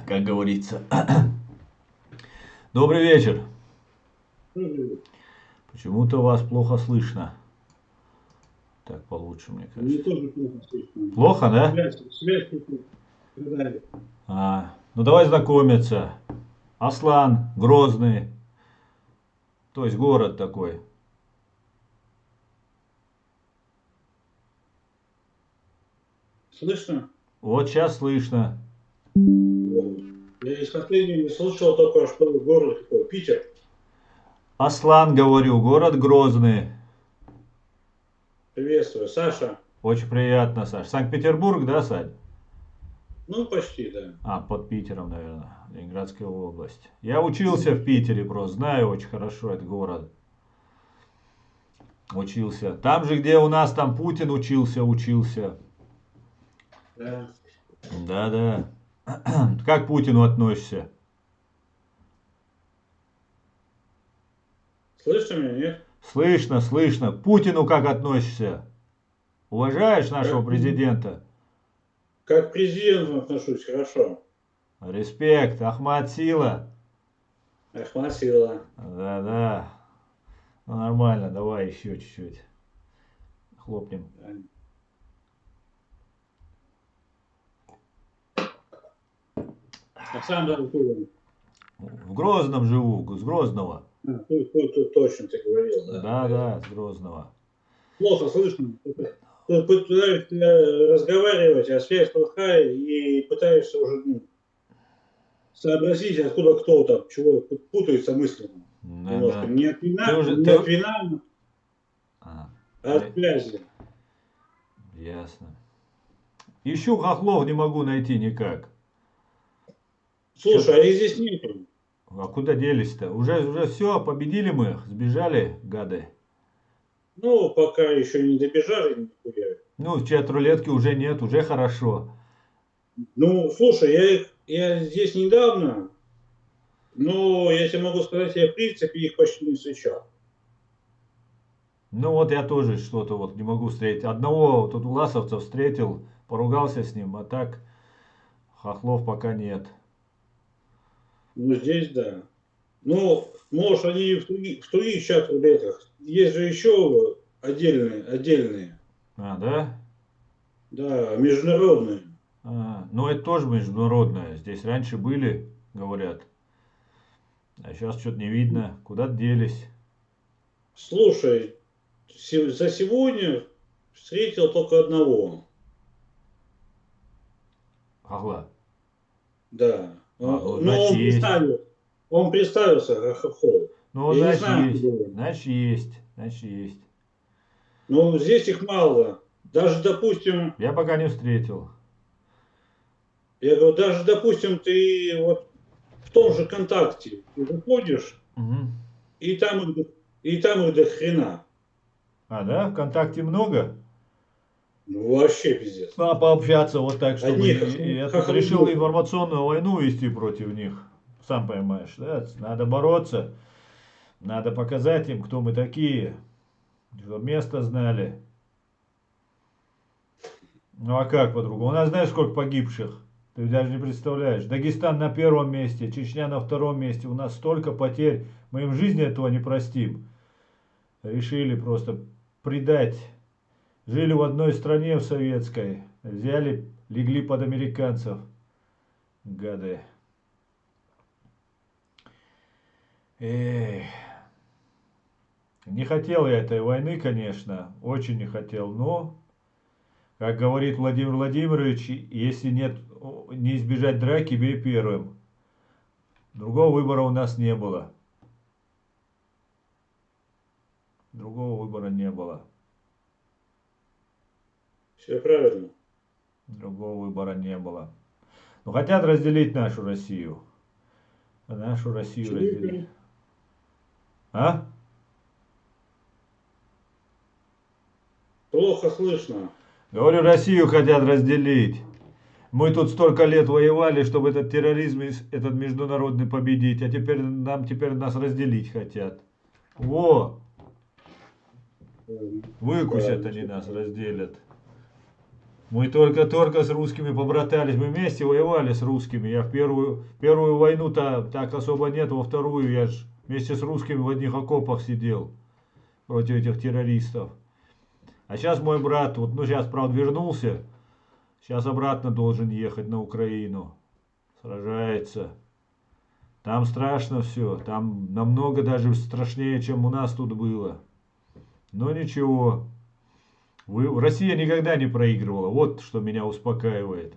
как говорится. Добрый вечер. Почему-то вас плохо слышно. Так получше, мне Мне кажется. тоже плохо слышно. Плохо, да? Связь тут страдает. Ну давай знакомиться. Аслан, Грозный. То есть город такой. Слышно? Вот сейчас слышно. Вот. Я из последнего не слышал только, что город такой, Питер. Аслан, говорю, город Грозный. Приветствую. Саша. Очень приятно, Саш. Санкт-Петербург, да, Сань? Ну, почти, да. Под Питером, наверное. Ленинградская область. Я учился в Питере просто. Знаю очень хорошо этот город. Учился. Там же, где у нас там Путин учился. Да. Да-да. Как к Путину относишься? Слышно меня, нет? Слышно, слышно. К Путину как относишься? Уважаешь нашего Как, президента? как к президенту отношусь, хорошо. Респект. Ахмад Сила. Ахмасила. Да-да. Ну, нормально. Давай еще чуть-чуть. Хлопнем. А сам да, откуда? В Грозном живу. С Грозного. Тут точно ты говорил, да. Да-да, с Грозного. Плохо слышно. Тут пытаешься разговаривать, а связь плохая, и пытаешься уже сообразить, откуда кто там, чего путается мысленно. Немножко. Да-да. Не от Ты вина, уже... не от вина, А, а от связи. ясно. Ищу хохлов, не могу найти никак. Чё... Слушай, а их здесь нету. А куда делись-то? Уже все, победили мы их, сбежали, гады. Ну, пока еще не добежали нихуя. Ну, в чат рулетки уже нет, уже хорошо. Ну, слушай, я здесь недавно, но я тебе могу сказать, я в принципе их почти не встречал. Ну вот я тоже что-то вот не могу встретить. Одного тут уласовца встретил, поругался с ним, а так хохлов пока нет. Ну, здесь да. Ну, может, они в других чат-рулетках. Есть же еще отдельные. Да? Да, международные. Ну это тоже международное. Здесь раньше были, говорят. А сейчас что-то не видно. Куда-то делись. Слушай, за сегодня встретил только одного. Хохла. Да. Ну Но значит есть. он представился Хохол. Ну Я не значит знаю, есть. откуда он. Значит есть. Значит есть. Но здесь их мало. Даже, допустим, Я пока не встретил. я говорю, даже, допустим, ты вот в том же ВКонтакте ты заходишь, Мгм. и там их до хрена. Да? ВКонтакте много? Ну, вообще пиздец. Пообщаться вот так, чтобы Одни я тут решил хохлы. информационную войну вести против них. Сам понимаешь, да? Надо бороться. Надо показать им, кто мы такие. Чтобы место знали. Ну а как по-другому? У нас знаешь, сколько погибших? Ты даже не представляешь. Дагестан на первом месте, Чечня на втором месте. У нас столько потерь. Мы им в жизни этого не простим. Решили просто предать. Жили в одной стране, в советской. Взяли, легли под американцев. Гады. Эх. Не хотел я этой войны, конечно. Очень не хотел. Но, как говорит Владимир Владимирович, если не избежать драки, бей первым. Другого выбора у нас не было. Другого выбора не было. Все правильно. Другого выбора не было. Но хотят разделить нашу Россию. Нашу Россию разделить. Чего-то А? плохо слышно. Говорю, Россию хотят разделить. Мы тут столько лет воевали, чтобы этот терроризм, этот международный победить. А теперь нас разделить хотят. Во! Да, Выкусят они всё нас, правильно. разделят. Мы только-только с русскими побратались, мы вместе воевали с русскими. Я в первую войну-то так особо нет, во вторую я ж вместе с русскими в одних окопах сидел против этих террористов. А сейчас мой брат, вот, ну сейчас, правда, вернулся, сейчас обратно должен ехать на Украину. Сражается. Там страшно все, там намного даже страшнее, чем у нас тут было. Но ничего, Россия никогда не проигрывала, вот что меня успокаивает.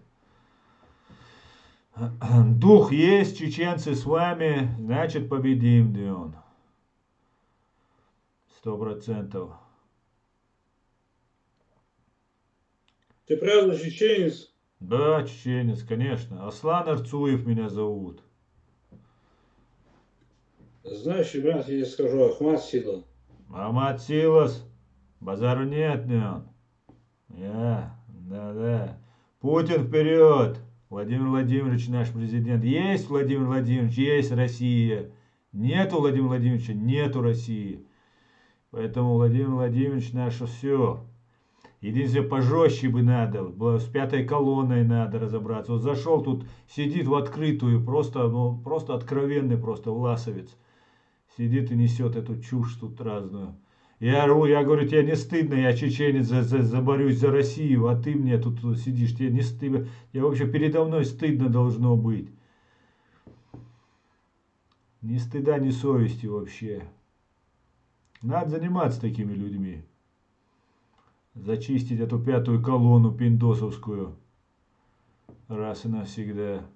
Дух есть, чеченцы с вами, значит победим, Дион. 100%. Ты правда чеченец? Да, чеченец, конечно. Аслан Арцуев меня зовут. Знаешь, ребят, я тебе скажу, Ахмат Сила. Амат Силас. Базару нет, Дион. Да. Путин вперед! Владимир Владимирович наш президент. Есть Владимир Владимирович, есть Россия. Нету Владимира Владимировича, нету России. Поэтому Владимир Владимирович наше все. Единственное, пожестче бы надо. С пятой колонной надо разобраться. Вот зашел тут, сидит в открытую, просто, ну, просто откровенный просто власовец. Сидит и несет эту чушь тут разную. Я ору, я говорю, тебе не стыдно, я чеченец, заборюсь за Россию, а ты мне тут сидишь, тебе не стыдно, тебе вообще передо мной стыдно должно быть. Ни стыда, ни совести вообще. Надо заниматься такими людьми. Зачистить эту пятую колонну пиндосовскую. Раз и навсегда.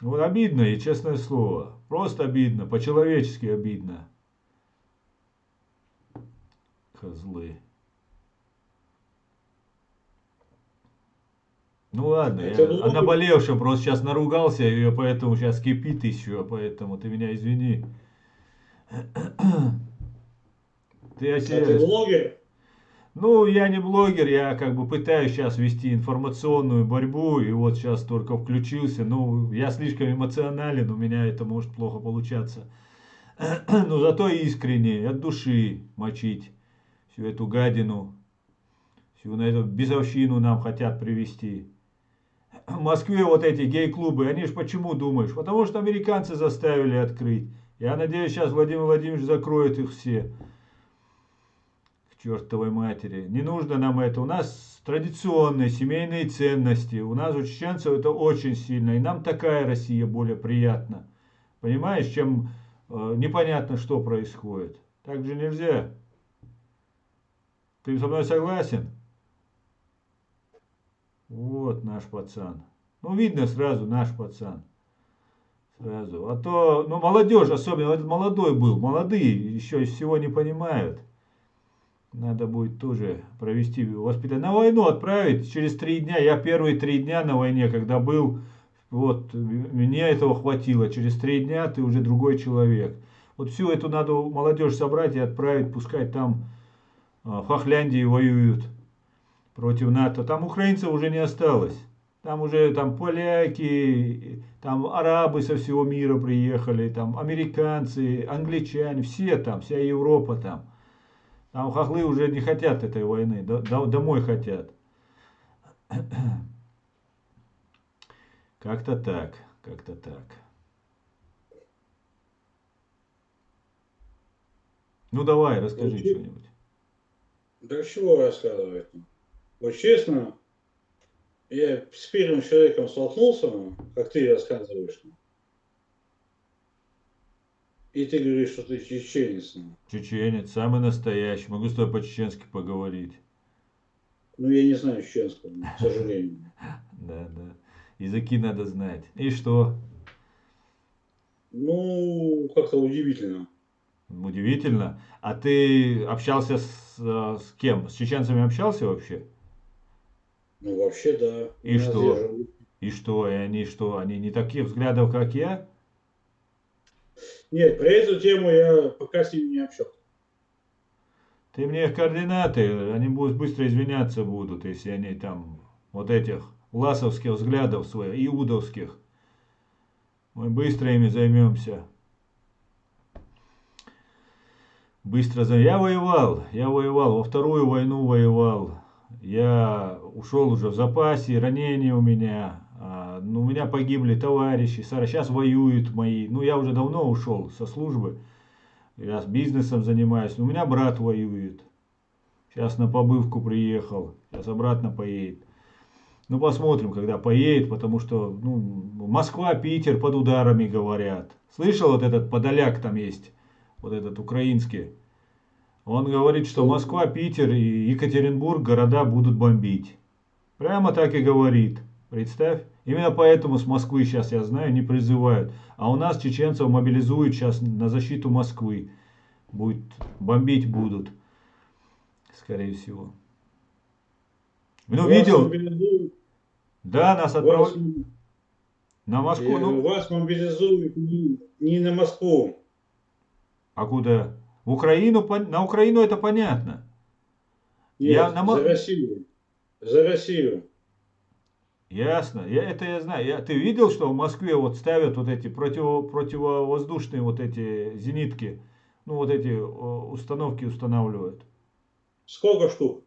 Вот обидно, и честное слово. Просто обидно, по-человечески обидно. Козлы. Ну ладно, Это я о блогер, наболевшем просто сейчас наругался, и поэтому сейчас кипит еще, поэтому ты меня извини. Ты о а ты себе... блогер? Ну, я не блогер, я как бы пытаюсь сейчас вести информационную борьбу, и вот сейчас только включился. Ну, я слишком эмоционален, у меня это может плохо получаться. Но зато искренне, от души мочить всю эту гадину, всю на эту бесовщину нам хотят привести. В Москве вот эти гей-клубы, они же почему думаешь? Потому что американцы заставили открыть. Я надеюсь, сейчас Владимир Владимирович закроет их все. К чертовой матери. Не нужно нам это. У нас традиционные семейные ценности. У нас у чеченцев это очень сильно. И нам такая Россия более приятна. Понимаешь, чем непонятно, что происходит. Так же нельзя. Ты со мной согласен? Вот наш пацан. Ну, видно сразу наш пацан. Сразу. А то, ну, молодежь, особенно этот молодой был. Молодые еще всего не понимают. Надо будет тоже провести воспитание. На войну отправить через 3 дня. Я первые 3 дня на войне, когда был, вот, мне этого хватило. Через 3 дня ты уже другой человек. Вот всю эту надо молодежь собрать и отправить, пускай там в Хохляндии воюют против НАТО. Там украинцев уже не осталось. Там уже там поляки, там арабы со всего мира приехали, там американцы, англичане, все там, вся Европа там. Там хохлы уже не хотят этой войны, домой хотят. Как-то так, как-то так. Ну давай, расскажи что-нибудь. Да чего рассказывать? Вот честно, я с первым человеком столкнулся, как ты рассказываешь, и ты говоришь, что ты чеченец. Чеченец, самый настоящий. Могу с тобой по-чеченски поговорить. Ну, я не знаю чеченского, к сожалению. Да. Языки надо знать. И что? Ну, как-то удивительно. Удивительно. А ты общался с кем? С чеченцами общался вообще? Ну, вообще, да. У И нас здесь что? живут. И что? И они что? Они не таких взглядов, как я? Нет, про эту тему я пока с ними не общался. Ты мне их координаты, они будут быстро извиняться будут, если они там вот этих ласовских взглядов своих, иудовских. Мы быстро ими займемся. Быстро займемся. Я воевал, во вторую войну воевал. Я ушел уже в запасе, ранения у меня. Ну, у меня погибли товарищи, сейчас воюют мои. Ну, я уже давно ушел со службы. Я с бизнесом занимаюсь. У меня брат воюет. Сейчас на побывку приехал. Сейчас обратно поедет. Ну, посмотрим, когда поедет, потому что, ну, Москва, Питер под ударами говорят. Слышал, вот этот Подоляк там есть, вот этот украинский. Он говорит, что Москва, Питер и Екатеринбург города будут бомбить. Прямо так и говорит. Представь. Именно поэтому с Москвы сейчас, я знаю, не призывают. А у нас чеченцев мобилизуют сейчас на защиту Москвы. Будет, бомбить будут, скорее всего. Ну, Вас видел? мобилизуют, Да, нас вас, отправили на Москву. Ну, вас мобилизуют не на Москву. а куда? В Украину, на Украину это понятно. Я Нет, на, за Россию. За Россию. ясно, это я знаю. Ты видел, что в Москве вот ставят вот эти противовоздушные вот эти зенитки? Ну, вот эти установки устанавливают. Сколько штук?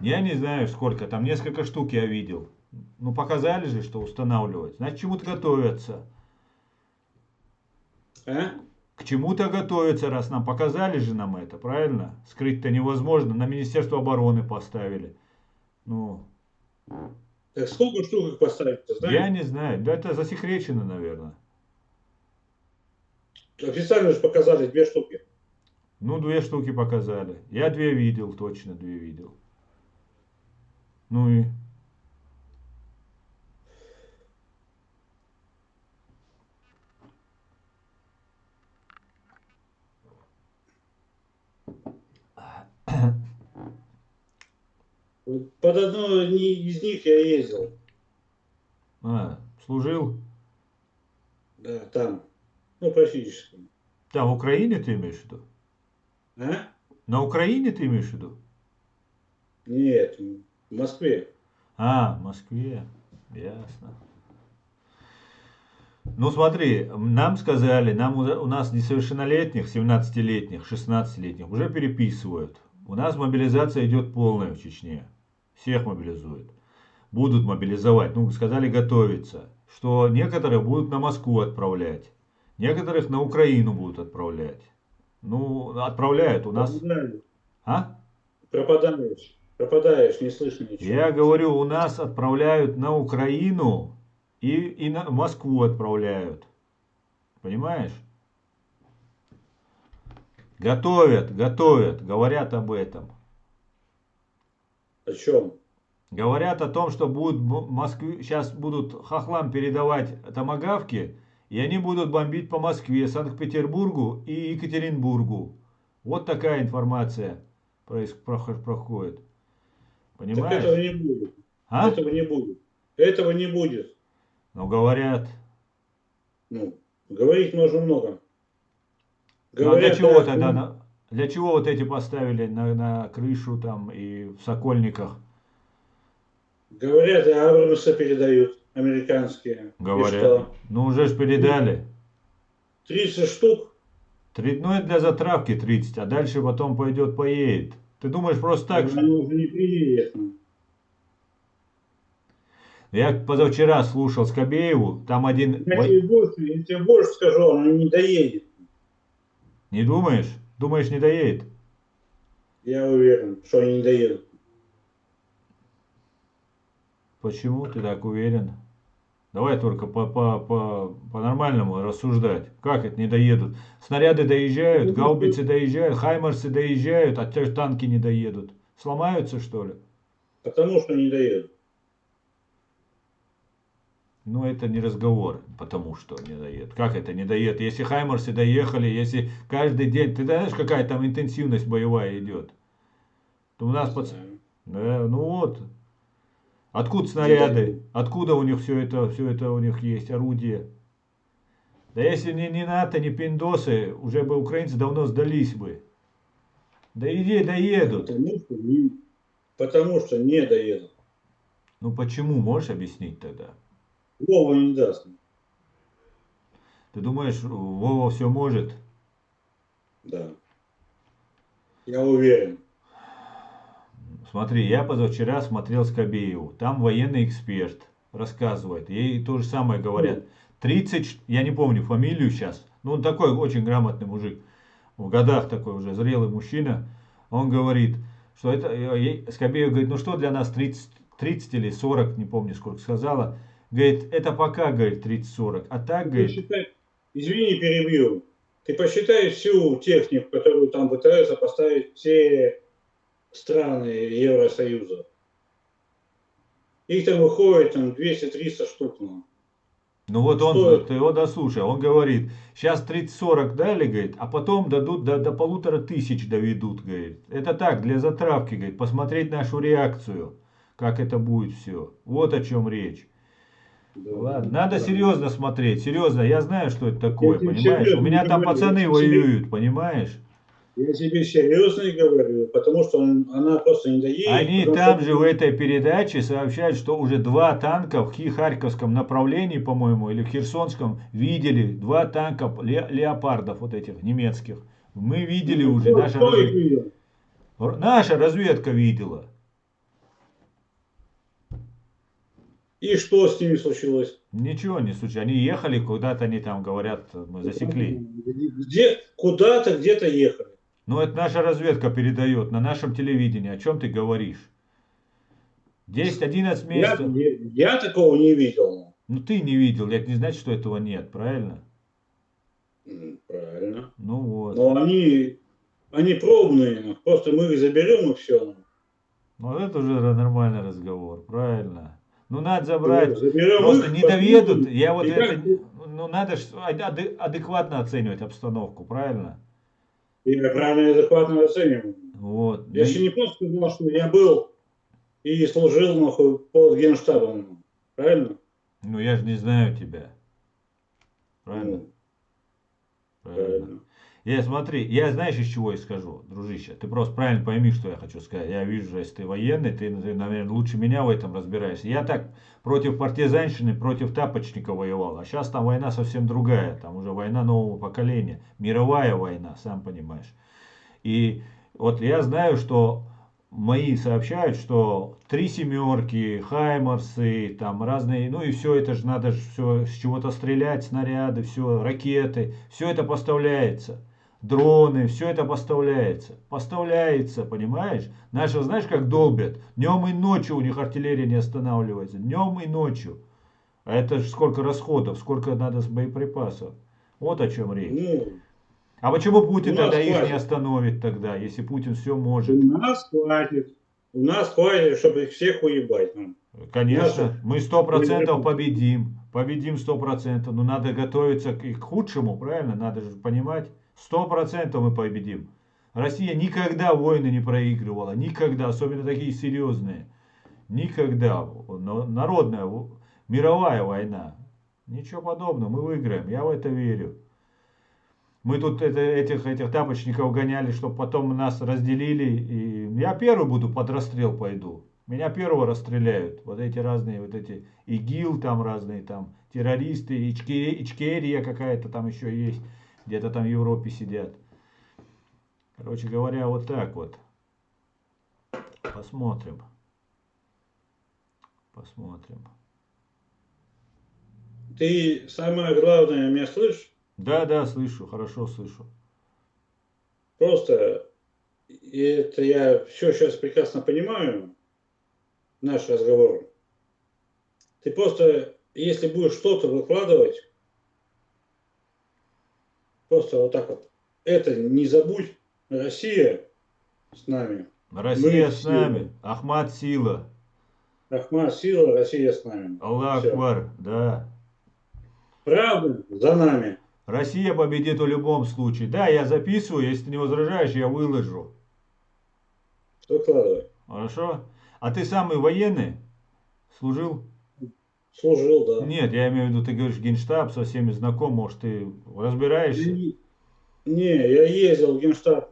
Я не знаю сколько, там несколько штук я видел. Ну, показали же, что устанавливать. Значит, к чему-то готовятся. А? К чему-то готовятся, раз нам показали же нам это, правильно? Скрыть-то невозможно. На Министерство обороны поставили. Ну, Так сколько штук их поставить-то, я знаете? не знаю. Да это засекречено, наверное. Официально же показали 2 штуки. Ну, 2 штуки показали. Я 2 видел, точно 2 видел. Ну и... Вот под одной из них я ездил. Служил? Да, там. Ну, практически. Там, в Украине ты имеешь в виду? А? На Украине ты имеешь в виду? Нет, в Москве. В Москве. Ясно. Ну смотри, нам сказали, у нас несовершеннолетних, 17-летних, 16-летних уже переписывают. У нас мобилизация идет полная в Чечне. Всех мобилизуют. Будут мобилизовать. Ну, сказали готовиться. Что некоторых будут на Москву отправлять. Некоторых на Украину будут отправлять. Ну, отправляют у нас. Пропадаешь. А? Пропадаешь. Пропадаешь, не слышно ничего. Я говорю, у нас отправляют на Украину и на Москву отправляют. Понимаешь? Готовят, говорят об этом. О чем? Говорят о том, что будут Москве, сейчас будут хохлам передавать томагавки, и они будут бомбить по Москве, Санкт-Петербургу и Екатеринбургу. Вот такая информация проходит. Так этого Понимаешь? не будет. А? Этого не будет. Этого не будет. Ну, говорят. Ну, говорить можно много. Ну, а для Говорят, чего да, тогда? Для чего вот эти поставили на крышу там и в Сокольниках? говорят, Абрамсы передают, американские. И Говорят. что? Ну, уже ж передали. 30 штук? Ну, это для затравки 30, а дальше потом пойдет, поедет. Ты думаешь, просто так же? Оно уже не приедет. Я позавчера слушал Скобееву, там один... Я тебе больше скажу, оно не доедет. Не думаешь? Думаешь, не доедет? Я уверен, что они не доедут. Почему ты так уверен? Давай только по-нормальному рассуждать. Как это не доедут? Снаряды доезжают, гаубицы доезжают, хаймарсы доезжают, а те танки не доедут. Сломаются, что ли? Потому что не доедут. Ну, это не разговор, потому что не доедут. Как это не доедут? Если хаймарсы доехали, если каждый день... Ты знаешь, какая там интенсивность боевая идет? То у нас... Да, ну вот. Откуда снаряды? Откуда у них все это у них есть, орудие? Да если не НАТО, не пиндосы, уже бы украинцы давно сдались бы. Да иди, доедут. Потому что не доедут. Ну почему, можешь объяснить тогда? Вова не даст. Ты думаешь, Вова все может? Да. Я уверен. Смотри, я позавчера смотрел Скобееву. Там военный эксперт рассказывает. Ей то же самое говорят. Ну, 30, я не помню фамилию сейчас. Ну, он такой очень грамотный мужик. В годах такой уже зрелый мужчина. Он говорит, что это... Скобеев говорит, ну что для нас 30 или 40, не помню сколько сказала. Говорит, это пока, говорит, 30-40. А так, ты говорит, посчитай, извини, перебью. Ты посчитай всю технику, которую там пытаются поставить все страны Евросоюза. Их там выходит там 200-300 штук. Ну. ну вот Что он, это? ты его дослушай, он говорит, сейчас 30-40 дали, говорит, а потом дадут до 1500 доведут, говорит. Это так, для затравки, говорит, посмотреть нашу реакцию, как это будет все. Вот о чем речь. Да, Ладно, надо правильно. серьезно смотреть, серьезно, я знаю, что это Я такое, тебе понимаешь? У серьезно меня там говорю, пацаны воюют, понимаешь? я тебе серьезно и говорю, потому что она просто не доедет, Они потому что там же в этой передаче сообщают, что уже два танка в Харьковском направлении, по-моему, или в Херсонском видели два танка леопардов вот этих немецких. Мы видели ну, уже, кто их видел? наша разведка видела. И что с ними случилось? Ничего не случилось. Они ехали куда-то, они там говорят, мы засекли. Где, куда-то, где-то ехали. Но это наша разведка передает на нашем телевидении. О чем ты говоришь? 10-11 Я, месяцев. я такого не видел. Ну ты не видел, это не значит, что этого нет, правильно? Правильно. Ну вот. Но они пробные, просто мы их заберем и все. Вот это уже нормальный разговор, правильно. Ну надо забрать, Заберем просто их, не доведут. посмотрим. Я вот И это, как ну надо ж адекватно оценивать обстановку, правильно? я правильно и адекватно оцениваю. Вот. Я еще не просто сказал, что я был и служил нахуй под генштабом. Правильно? Ну я же не знаю тебя, правильно? Ну, Правильно. правильно. Я смотри, я знаешь, из чего я скажу, дружище. Ты просто правильно пойми, что я хочу сказать. Я вижу, если ты военный, ты, наверное, лучше меня в этом разбираешься. Я так против партизанщины, против тапочника воевал. А сейчас там война совсем другая. Там уже война нового поколения. Мировая война, сам понимаешь. И вот я знаю, что мои сообщают, что три семерки, хаймарсы, там разные, ну и все это же надо же все с чего-то стрелять, снаряды, все, ракеты, все это поставляется. Дроны, все это поставляется. Поставляется, понимаешь? Наши, знаешь, как долбят? Днем и ночью у них артиллерия не останавливается. Днем и ночью. А это же сколько расходов, сколько надо с боеприпасов. Вот о чем речь. Ну, А почему у Путин нас тогда их не хватит. остановит тогда, если Путин все У может? нас хватит. У нас хватит, чтобы их всех уебать. Ну, наших Конечно, мы 100% военных. победим. Победим 100%. Но надо готовиться к худшему, правильно? Надо же понимать. 100% мы победим. Россия никогда войны не проигрывала. Никогда. Особенно такие серьезные. Никогда. Народная, мировая война. Ничего подобного. Мы выиграем. Я в это верю. Мы тут этих тапочников гоняли, чтобы потом нас разделили. И я первый буду под расстрел пойду. Меня первого расстреляют. Вот эти разные, вот эти ИГИЛ там разные, там террористы, Ичкерия какая-то там еще есть. Где-то там в Европе сидят. Короче говоря, вот так вот. Посмотрим. Посмотрим. Ты самое главное меня слышишь? Да, да, слышу, хорошо слышу. Просто и это я все сейчас прекрасно понимаю, наш разговор. Ты просто, если будешь что-то выкладывать, просто вот так вот, это не забудь, Россия с нами. Мы Россия с все. нами. Ахмат Сила. Ахмат сила, Россия с нами. Аллах Все. Акбар. Да. Правда за нами. Россия победит в любом случае. Да, я записываю, если ты не возражаешь, я выложу. Выкладывай. Хорошо? А ты самый военный? Служил? Служил, да. Нет, я имею в виду, ты говоришь, Генштаб, со всеми знаком, может, ты Я разбираешься? я ездил в Генштаб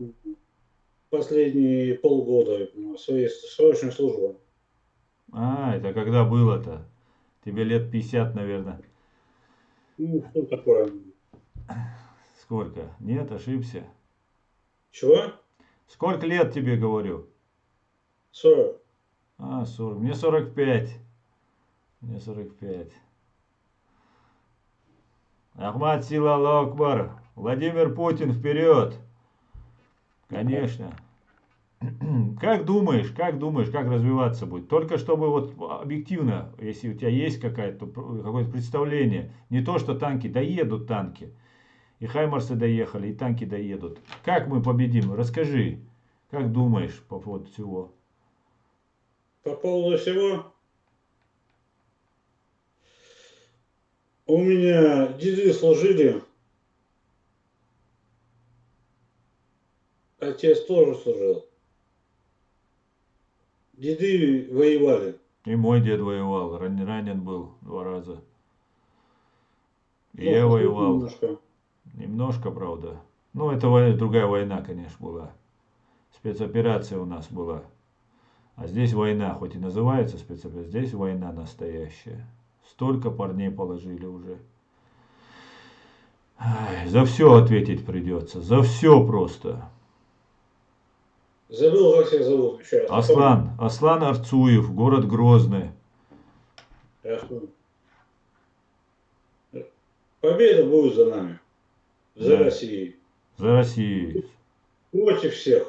последние полгода на своей срочной службе. А, это когда было-то? Тебе лет 50, наверное. Ну, что такое? Сколько? Нет, ошибся. Чего? Сколько лет тебе говорю? 40. А, 40. Мне 45. Мне 45. Ахмад Сила Аллаху Акбар. Владимир Путин вперед. Конечно. Как думаешь, как развиваться будет? Только чтобы вот объективно, если у тебя есть какое-то представление, не то, что танки, доедут танки, и хаймарсы доехали, и танки доедут. Как мы победим? Расскажи, как думаешь по поводу всего? По поводу всего, у меня деды служили, отец тоже служил. Деды воевали. И мой дед воевал, ранен был 2 раза. И Ну, я послушай воевал. немножко. Немножко, правда. Ну, это другая война, конечно, была. Спецоперация у нас была. А здесь война, хоть и называется спецоперация, здесь война настоящая. Столько парней положили уже. Ай, за все ответить придется. За все просто. Забыл, как себя зовут еще раз. Напомни. Аслан Арцуев, город Грозный. Ясно. Победа будет за нами. За Да, Россией. за Россию. Против всех.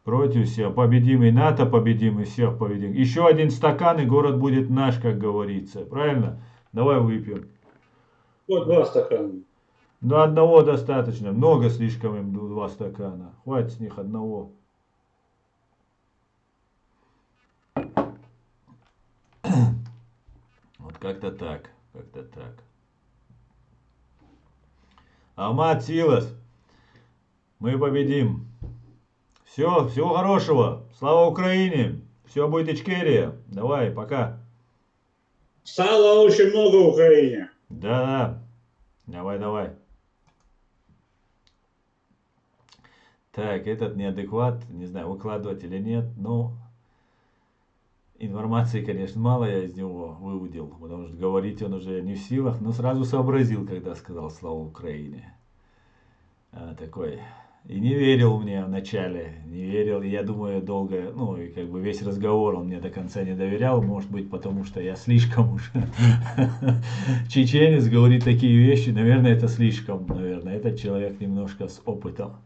Против всех. Победим и НАТО, победим и всех победим. Еще один стакан, и город будет наш, как говорится. Правильно? Давай выпьем. Вот 2 стакана. Но одного достаточно. Много слишком им 2 стакана. Хватит с них одного. Вот как-то так. Как-то так. Алмат Силас. Мы победим. Все, всего хорошего. Слава Украине. Все будет Ичкерия. Давай, пока. Стало очень много в Украине. Да. Давай, давай. Так, этот неадекват, не знаю, выкладывать или нет, но информации, конечно, мало я из него выудил, потому что говорить он уже не в силах, но сразу сообразил, когда сказал «Слава Украине». Такой. И не верил мне вначале, не верил, и я думаю, долго, ну, и как бы весь разговор он мне до конца не доверял, может быть, потому что я слишком уж чеченец говорит такие вещи, наверное, это слишком, наверное, этот человек немножко с опытом.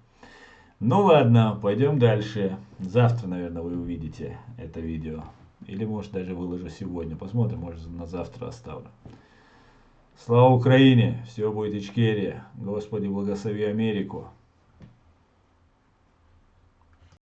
Ну ладно, пойдем дальше. Завтра, наверное, вы увидите это видео. Или, может, даже выложу сегодня. Посмотрим, может, на завтра оставлю. Слава Украине! Все будет Ичкерия. Господи, благослови Америку.